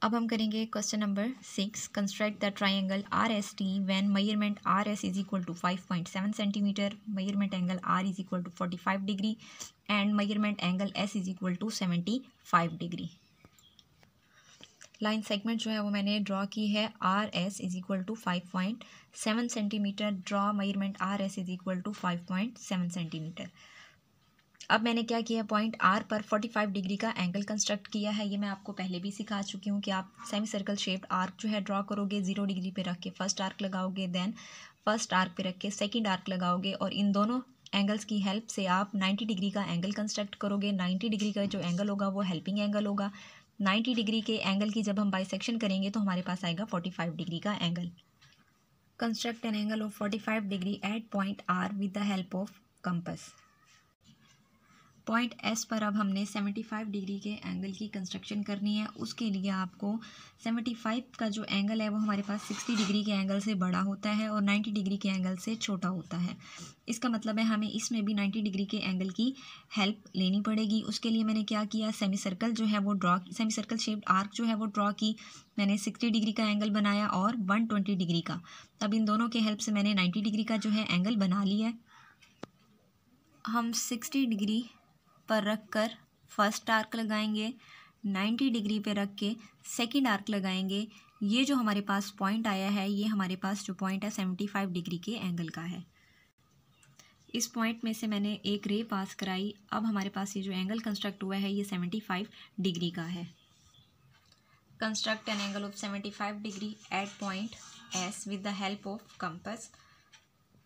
अब हम करेंगे question number 6। Construct the triangle R S T when measurement R S is equal to 5.7 centimetre, measurement angle R is equal to 45 degree and measurement angle S is equal to 75 degree. Line segment जो है वो मैंने draw की है। R S is equal to 5.7 centimetre, draw measurement R S is equal to 5.7 centimetre. अब मैंने क्या किया, पॉइंट आर पर 45 डिग्री का एंगल कंस्ट्रक्ट किया है। ये मैं आपको पहले भी सिखा चुकी हूँ कि आप सेमी सर्कल शेप्ड आर्क जो है ड्रॉ करोगे, 0 डिग्री पे रख के फर्स्ट आर्क लगाओगे, देन फर्स्ट आर्क पे रख के सेकंड आर्क लगाओगे और इन दोनों एंगल्स की हेल्प से आप 90 डिग्री का एंगल कंस्ट्रक्ट करोगे। 90 डिग्री का जो एंगल होगा वो हेल्पिंग एंगल होगा। 90 डिग्री के एंगल की जब हम बाइसेक्शन करेंगे तो हमारे पास आएगा 45 डिग्री का angle. Construct an angle of 45 degree at point R with the help of compass. Point S पर अब हमने 75 डिग्री के एंगल की कंस्ट्रक्शन करनी है। उसके लिए आपको 75 का जो एंगल है वो हमारे पास 60 डिग्री के एंगल से बड़ा होता है और 90 डिग्री के एंगल से छोटा होता है। इसका मतलब है हमें इसमें भी 90 डिग्री के एंगल की हेल्प लेनी पड़ेगी। उसके लिए मैंने क्या किया, सेमी सर्कल जो है वो draw, semi circle shaped arc जो है वो ड्रॉ की। मैंने 60 डिग्री का एंगल बनाया और 120 डिग्री का। अब इन दोनों के हेल्प से मैंने 90 डिग्री का जो है एंगल बना लिया है। हम 60 डिग्री पर रख कर फर्स्ट आर्क लगाएंगे, 90 डिग्री पे रख के सेकंड आर्क लगाएंगे। ये जो हमारे पास पॉइंट आया है, ये हमारे पास जो पॉइंट है 75 डिग्री के एंगल का है। इस पॉइंट में से मैंने एक रे पास कराई। अब हमारे पास ये जो एंगल कंस्ट्रक्ट हुआ है ये 75 डिग्री का है। Construct an angle of 75 degree at point S with the help of compass.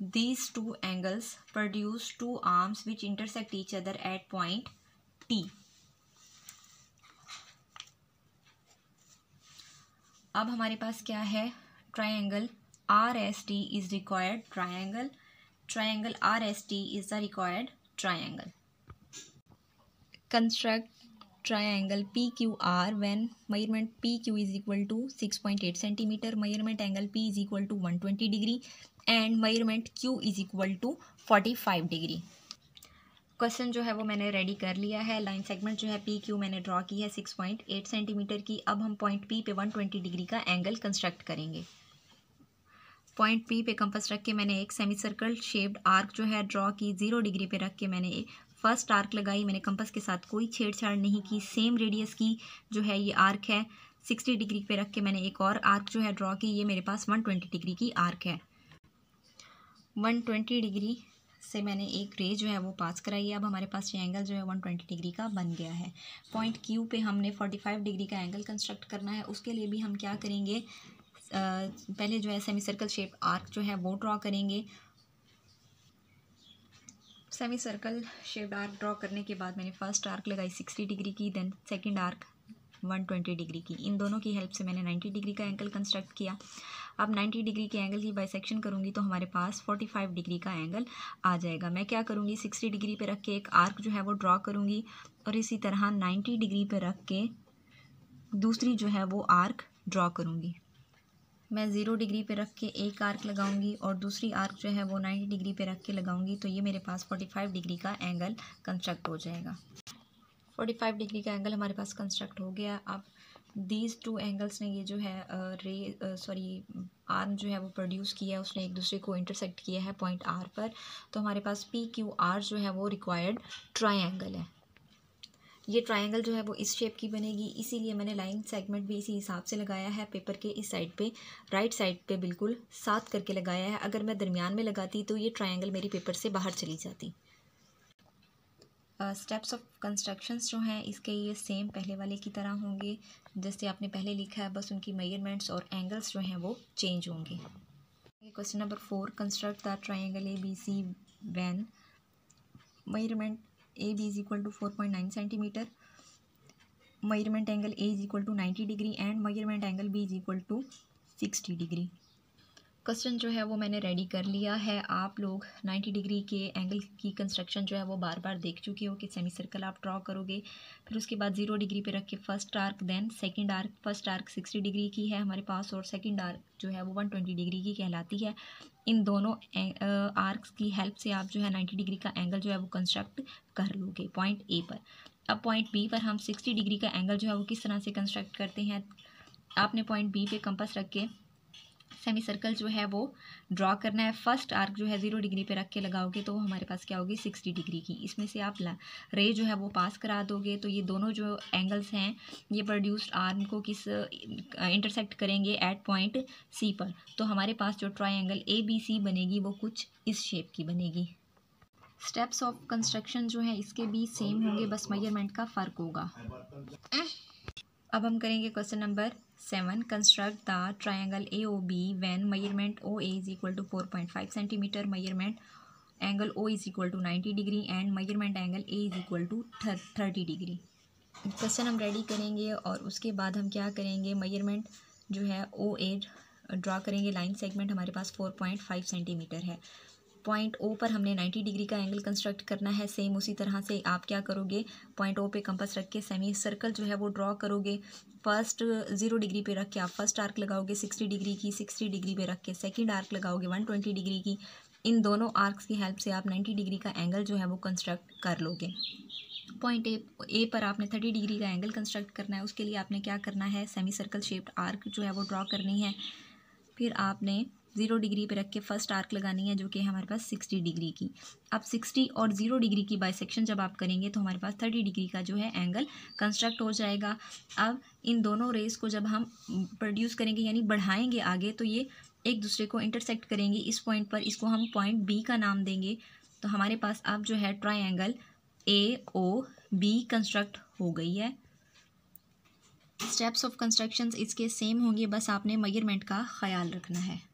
These two angles produce two arms which intersect each other at point T. अब हमारे पास क्या है, triangle RST is required triangle. Triangle RST is the required triangle. Construct triangle PQR when measurement PQ is equal to 6.8 centimeter, measurement angle P is equal to 120 degree and measurement Q is equal to 45 degree. Question जो है वो मैंने ready कर लिया है। Line segment जो है PQ मैंने ड्रॉ की है 6.8 सेंटीमीटर की। अब हम पॉइंट P पे 120 डिग्री का एंगल कंस्ट्रक्ट करेंगे। पॉइंट P पे कंपास रख के मैंने एक सेमी सर्कल शेप्ड आर्क जो है ड्रॉ की। 0 डिग्री पे रख के मैंने फर्स्ट आर्क लगाई। मैंने कंपास के साथ कोई छेड़छाड़ नहीं की। सेम रेडियस की जो है ये आर्क है। 60 डिग्री पे रख के मैंने एक और आर्क जो है ड्रॉ की। ये मेरे पास 120 डिग्री की आर्क है। 120 डिग्री से मैंने एक रे जो है वो पास कराई है। अब हमारे पास ये एंगल जो है 120 डिग्री का बन गया है। पॉइंट Q पे हमने 45 डिग्री का एंगल कंस्ट्रक्ट करना है। उसके लिए भी हम क्या करेंगे, पहले जो है सेमी सर्कल शेप आर्क जो है वो ड्रॉ करेंगे। Semi circle shape arc draw करने के बाद मैंने फर्स्ट आर्क लगाई 60 डिग्री की, देन सेकेंड आर्क 120 डिग्री की। इन दोनों की हेल्प से मैंने 90 डिग्री का एंगल कंस्ट्रक्ट किया। अब 90 डिग्री के एंगल की बाइसेक्शन करूँगी तो हमारे पास 45 डिग्री का एंगल आ जाएगा। मैं क्या करूँगी, 60 डिग्री पे रख के एक आर्क जो है वो ड्रॉ करूँगी और इसी तरह 90 डिग्री पे रख के दूसरी जो है वो आर्क ड्रॉ करूँगी। मैं 0 डिग्री पे रख के एक आर्क लगाऊंगी और दूसरी आर्क जो है वो 90 डिग्री पे रख के लगाऊंगी। तो ये मेरे पास 45 डिग्री का एंगल कंस्ट्रक्ट हो जाएगा। 45 डिग्री का एंगल हमारे पास कंस्ट्रक्ट हो गया। अब दीज टू एंगल्स ने ये जो है आर्म जो है वो प्रोड्यूस किया है, उसने एक दूसरे को इंटरसेक्ट किया है पॉइंट आर पर। तो हमारे पास PQR जो है वो रिक्वायर्ड ट्रायंगल है। ये ट्रायंगल जो है वो इस शेप की बनेगी, इसीलिए मैंने लाइन सेगमेंट भी इसी हिसाब से लगाया है। पेपर के इस साइड पे, राइट साइड पे बिल्कुल साथ करके लगाया है। अगर मैं दरमियान में लगाती तो ये ट्रायंगल मेरी पेपर से बाहर चली जाती। स्टेप्स ऑफ कंस्ट्रक्शंस जो हैं इसके ये सेम पहले वाले की तरह होंगे जैसे आपने पहले लिखा है, बस उनकी मेजरमेंट्स और एंगल्स जो हैं वो चेंज होंगे। Question number 4, construct the triangle ABC when measurement AB is equal to 4.9 centimetre, measurement angle A is equal to 90 degree and measurement angle B is equal to 60 degree. Question जो है वो मैंने ready कर लिया है। आप लोग 90 डिग्री के एंगल की कंस्ट्रक्शन जो है वो बार बार देख चुके हो कि सेमी सर्कल आप ड्रॉ करोगे, फिर उसके बाद 0 डिग्री पे रख के first arc, then second arc. First arc 60 degree की है हमारे पास और सेकंड आर्क जो है वो 120 डिग्री की कहलाती है। इन दोनों आर्क्स की हेल्प से आप जो है 90 डिग्री का एंगल जो है वो कंस्ट्रक्ट कर लोगे पॉइंट A पर। अब पॉइंट B पर हम 60 डिग्री का एंगल जो है वो किस तरह से कंस्ट्रक्ट करते हैं, आपने पॉइंट बी पे कंपास रख के सेमी सर्कल जो है वो ड्रॉ करना है। फर्स्ट आर्क जो है 0 डिग्री पे रख के लगाओगे तो वो हमारे पास क्या होगी 60 डिग्री की। इसमें से आप रे जो है वो पास करा दोगे तो ये दोनों जो एंगल्स हैं ये प्रोड्यूस्ड आर्म को किस इंटरसेक्ट करेंगे एट पॉइंट सी पर। तो हमारे पास जो ट्रायंगल ABC बनेगी वो कुछ इस शेप की बनेगी। स्टेप्स ऑफ कंस्ट्रक्शन जो है इसके भी सेम होंगे, बस मेजरमेंट का फ़र्क होगा। अब हम करेंगे question number 7। Construct the triangle AOB when measurement OA is equal to 4.5 centimetre, measurement angle O is equal to 90 degree and measurement angle A is equal to 30 degree. Question हम ready करेंगे और उसके बाद हम क्या करेंगे, मेजरमेंट जो है OA ड्रा करेंगे। लाइन सेगमेंट हमारे पास 4.5 सेंटीमीटर है। पॉइंट O पर हमने 90 डिग्री का एंगल कंस्ट्रक्ट करना है। सेम उसी तरह से आप क्या करोगे, पॉइंट O पे कंपास रख के सेमी सर्कल जो है वो ड्रॉ करोगे। फर्स्ट 0 डिग्री पे रख के आप फर्स्ट आर्क लगाओगे 60 डिग्री की, 60 डिग्री पे रख के सेकंड आर्क लगाओगे 120 डिग्री की। इन दोनों आर्क्स की हेल्प से आप 90 डिग्री का एंगल जो है वो कंस्ट्रक्ट कर लोगे। पॉइंट ए पर आपने 30 डिग्री का एंगल कंस्ट्रक्ट करना है। उसके लिए आपने क्या करना है, सेमी सर्कल शेप्ड आर्क जो है वो ड्रॉ करनी है। फिर आपने 0 डिग्री पे रख के फर्स्ट आर्क लगानी है जो कि है हमारे पास 60 डिग्री की। अब 60 और 0 डिग्री की बाइसेक्शन जब आप करेंगे तो हमारे पास 30 डिग्री का जो है एंगल कंस्ट्रक्ट हो जाएगा। अब इन दोनों रेस को जब हम प्रोड्यूस करेंगे यानी बढ़ाएंगे आगे तो ये एक दूसरे को इंटरसेक्ट करेंगी इस पॉइंट पर। इसको हम पॉइंट बी का नाम देंगे। तो हमारे पास अब जो है ट्रायंगल AOB कंस्ट्रक्ट हो गई है। स्टेप्स ऑफ कंस्ट्रक्शंस इसके सेम होंगे, बस आपने मेजरमेंट का ख्याल रखना है।